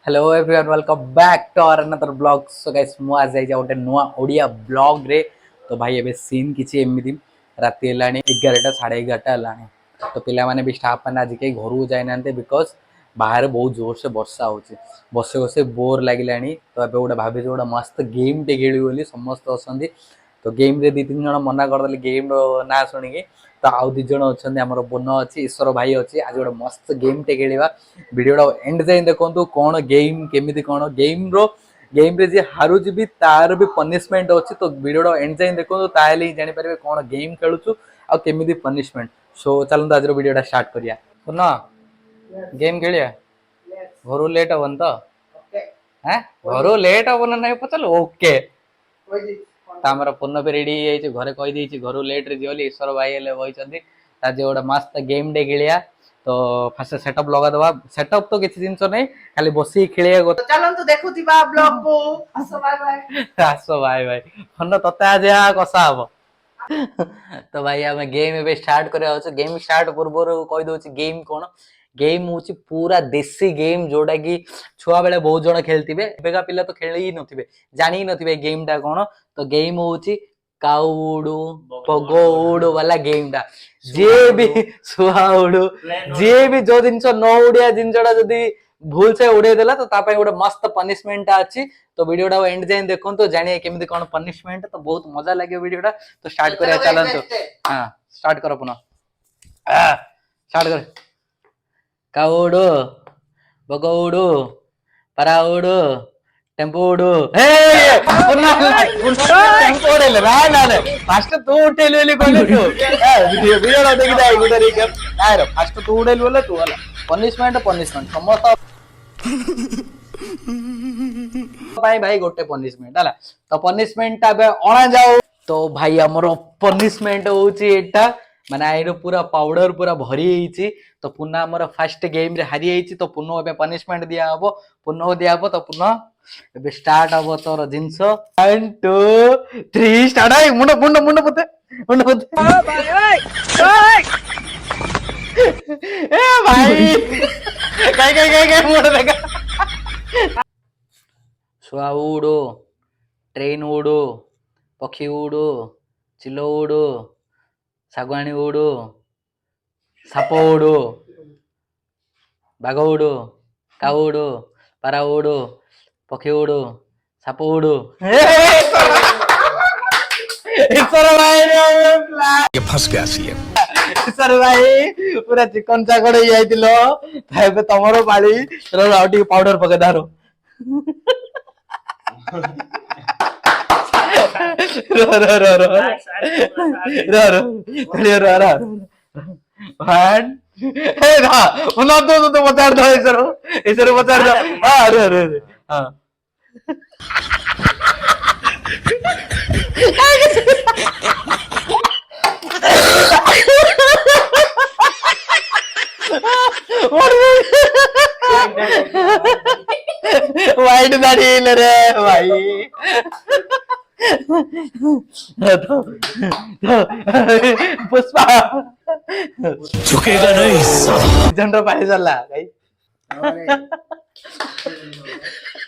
Hello everyone welcome back to our another blog. So guys मु आज जाई गोटे नुआ ओडिया ब्लॉग रे। तो भाई एबे सीन किछि एमिति राति हेलानी 11टा 11:30 हेलानी। तो पिला माने भी स्टाफ माने आज के घर जाई नांते बिकॉज बाहर बहुत जोर से वर्षा होछि। बसे बसे बोर लागिलानी। तो एबे गोटे भाबी गोटे मस्त गेम टे खेली बोली समस्त असंदी। तो गेम रे 2-3 जण मना कर देले गेम रो ना सुनिके। तो आउ 2 जण अछंदी हमर बोनो अछि ईश्वर भाई अछि। आज गोटे मस्त गेम टे खेलिबा। वीडियोटा एंड जाए देखो कौन गेम केमिति कौन गेम रे जे हारू भी तार भी पनिशमेंट अच्छी। तो वीडियोटा एंड जाए देखो ताहले ही जानि पारे कौन गेम खेलुछु आ केमिति पनिशमेंट। सो चलंतु आज वीडियोटा स्टार्ट करिया। सुन गेम खेलिया घरू लेट हबन तो हैं घरू लेट हबन नहीं पचल ओके तामर पूर्ण भी रेडी है घरे कही देछि घरू लेट रे जियोली ईश्वर भाई हेले बहिचंदी आज गोटे मस्त गेम डे खेलिया। तो फास्ट सेटअप लगा दवा सेटअप तो किसी जिनस नहीं खाली बसी खेलिया गो चलंतु देखुथिबा ब्लॉग को आसो बाय बाय आसो भाई भाई फन तते आज या कसा हबो। तो भाई आम गेम ए स्टार्ट करा गेम स्टार्ट पूर्व कही दउछि गेम कौन गेम हूँ पूरा देसी गेम जोटा कि छुआ बेले बहुत जन खेलते एବେका पिला तो खेल ही नथिबे जानी ही नथिबे गेम टा कौन। तो गेम हूँ काउडू पगोडू वाला गेम टा जे भी सुहाउडू जे भी जो जिनस न उड़िया जिनसटा जदि भूल से उड़े देला तो तापाई गोटे मस्त पनिशमेंट अछि। तो वीडियोटा एंड जाए देखो तो जानिए केमिति कौन पनिशमेंट। तो बहुत मजा लगे वीडियोटा। तो स्टार्ट करिया चलंतु। हां स्टार्ट करो पुनः स्टार्ट कर काउडू बगौडू पराउडू टेम्पोडू टेम्पो उड़ेले ना ना फास्ट तू उठेली बोली कहले तू वीडियो देखि जाई गुडा रिकप आरो फास्ट तू उड़ेली बोले तू वाला पनिशमेंट पनिशमेंट समस्त भाई भाई गोटे पनिशमेंट हला। तो पनिशमेंट अबे अणा जाऊ। तो भाई हमर पनिशमेंट होउची एटा माने आइरो पूरा पाउडर पूरा भरी हेची। तो पुनः हमर फर्स्ट गेम रे हारी हेची। तो पुनः एबे पनिशमेंट दिया हबो पुनः दिया हबो। तो पुनः एबे स्टार्ट हबो तोर जिंस 1 2 3 स्टार्ट आइ मुंड मुंड मुंड पते ओ भाई ओए ए भाई काय मुंड देखा शुआ उड़ो ट्रेन उड़ो पक्षी उड़ो चिलो उड़ो शागुआनी उड़ो साप उड़ो बाघ उड़ो काऊ उड़ो पारा उड़ो पक्षी उड़ो साप उड़ो ईश्वर भाई ये फंस गया सी है। ईश्वर भाई पूरा चिकन चाकड़ हो जाइतिलो एबे तमरो पाली चलो आउ टिके पाउडर पके दारो रो रो रो रो रो रो रो रो वन हे ना उना तो बता दो ईश्वर बता दो हां रो रो हां वाइट दाढ़ी रे भाई पुष्पा झुकेगा नहीं साला। झंडा पाए चला भाई।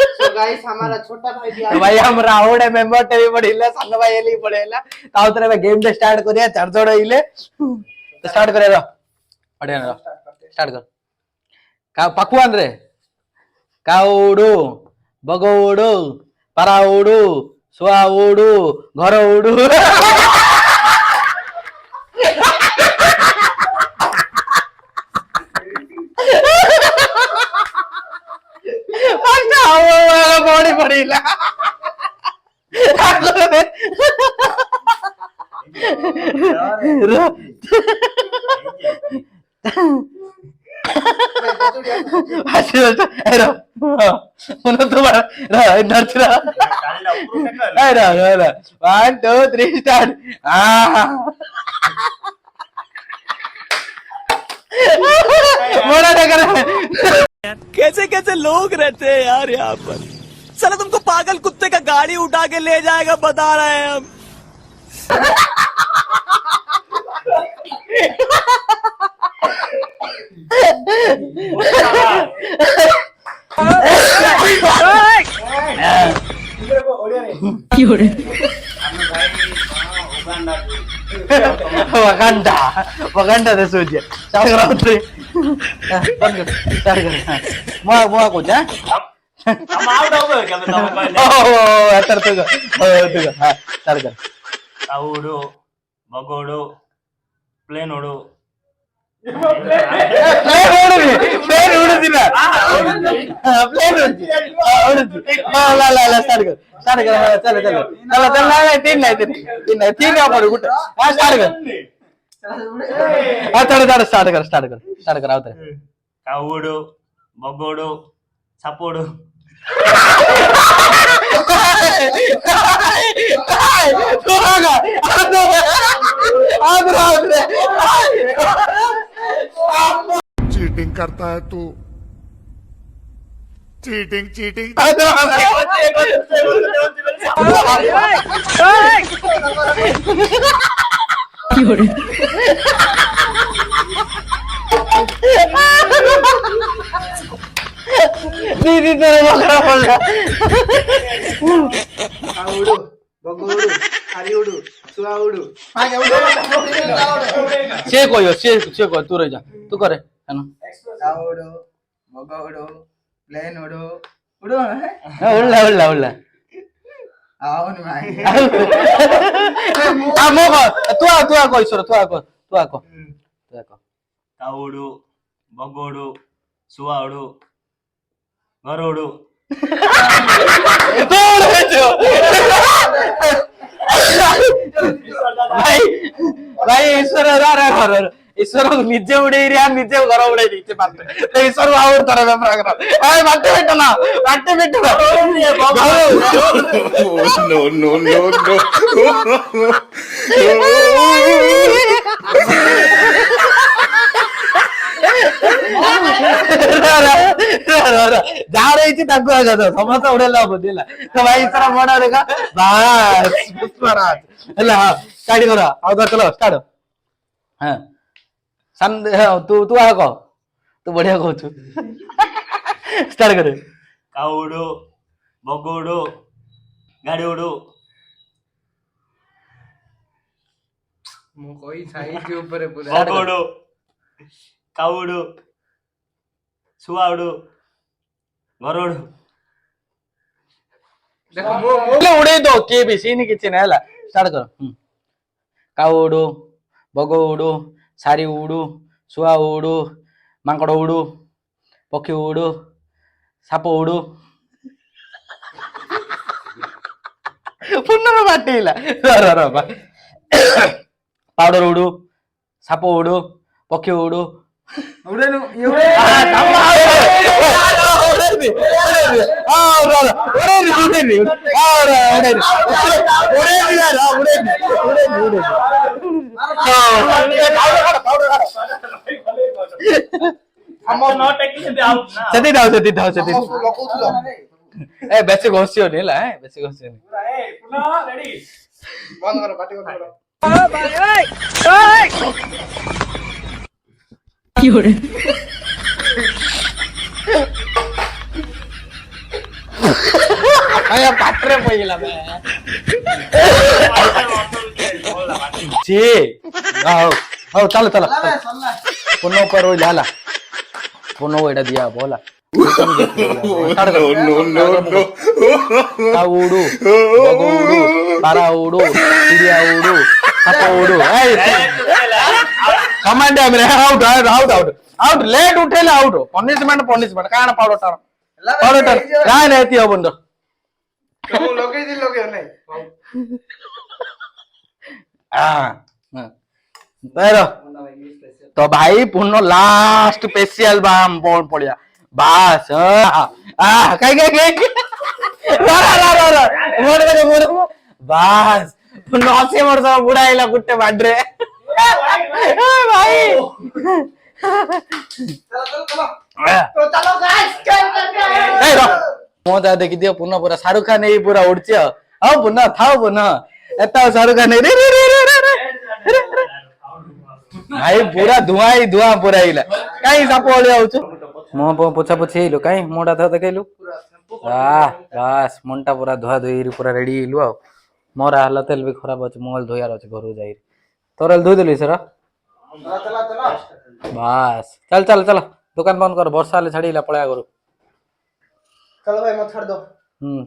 सो गाइस हमारा छोटा भाई भी भाई हम राउंड मेंबर टे भी पड़िला संग भाई एली पड़ेला ताऊ तरे गेम टे स्टार्ट करिया चार जण इले तो स्टार्ट करे रो बढ़िया रो स्टार्ट कर का पकवान रे काउडू बगौडू पराउडू सुआउडू घर उडू बॉडी पड़िला कैसे कैसे लोग रहते हैं यार यहाँ पर। साला तुमको पागल कुत्ते का गाड़ी उठा के ले जाएगा बता रहे हैं हम। वगांडा वगांडा दे सोचिए स्टार्ट करो उतरे बंद कर स्टार्ट कर मुआ मुआ कुछ हां हम आउट हो गए क्या बताओ पहले ओ अतर तो हां स्टार्ट कर काउडो मगोडो प्लेन ओडो प्लेन उड़दिला प्लेन उड़दी ला ला ला स्टार्ट कर चलो चलो चलो चल ना तीन पर गुट हां स्टार्ट कर हां चलो चलो स्टार्ट कर आओ तेरे काउडो मगोडो सपोडो चीटिंग करता है तू चीटिंग चीटिंग दीदी तेरे बकरा बोल रहा उड़ू बगुड़ू हरिउड़ू सुआउड़ू से कोई तू रह जा तू करे है ना काउड़ू मगउड़ू प्लेन उड़ू उड़ू उल्ला आउन भाई आ मोको तू आ कोई सर तू आ को काउडो मगोडो सुआडो गरोडो भाई ईश्वर ईश्वर निजे उड़े निजे घर उड़े ईश्वर आउट कर बाटे बेटना नो नो नो नो जहाँ रही समस्त उड़ेला बुझिला तो भाई इतना बड़ा देखा बस पुष्पराज हेला हां स्टार्ट करो आओ तो चलो स्टार्ट हां सन तू आ को तू बढ़िया कहू स्टार्ट कर काउडो मगोडो गाड़ियोडो मु कोई साइज ऊपर पूरा मगोडो काउडो सुआडो गरोडो देखो मो उड़े दो के भी सीन किछि ना हला स्टार्ट करो काउडो बगोडो सारी उडू सुआ उडू मांकड़ उडू पक्षी उडू साप उडू पुनर बाटेला पाउडर उडू साप उडू पक्षी उडू उड़ेनु हम नॉट टेकिंग आउट ना सेति ए बेसी घोसियो नि ला ए बेसी घोसियो नि ए पुनः रेडी बंद करो पार्टी करो आया पात्रे पइला बे जी आओ चलो पुनो पर हो जाला पुनो एटा दिया बोला नो नो नो नो काउडू बगोडू पारा उडू चिड़िया उडू साप उडू कमांड हमरे आउट लेट उठेला आउट पनिशमेंट काना पाउडर काय नाही ती बंद तुम लोगे नहीं तो भाई पुनो लास्ट स्पेशल बाम बोल पड़िया बास बास नसे वर्ष बुढ़ाइला गुट्टे बाड्रे भाई चलो गाइस मोता देखी दियो पुनः पूरा शाहरुख खान यही पूरा उड़ची हाँ पुनः था पुनः एता शाहरुख खान भाई पूरा धुआं ही धुआं पूरा हिला कहीं साप ओळी आउछु मुह पोछा पोछी हेलु कहीं मुँटा तो देखलु बास मनटा पूरा धुआ धुई पूरा रेडी हेलु आ मोर हालत भी खराब अच्छे मोबाइल धोयार अच्छे घर जाई तोर धोई देलु सर चला चला बास चल चल चल दुकान बंद कर वर्षा ले छाड़ी पळा घर चलो भाई मत छाड़ दो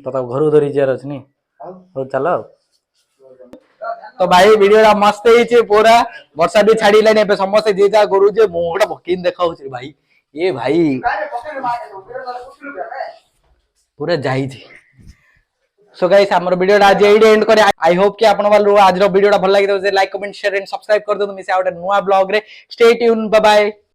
तो घर धरी जीवार अच्छे नी हो चल तो भाई वीडियो मस्त ही पूरा वर्षा भी छाड़िलानी ए समस्त जे जा करू जे मुहटा भकिन देखाऊ भाई ये भाई पूरा जाई सो गाइस हमर वीडियो आज एडी एंड करे आई होप कि आपन वाला आज वीडियो भल लागे like comment share and subscribe कर दो मिसे आउट नुआ ब्लॉग रे स्टे ट्यून बाय बाय।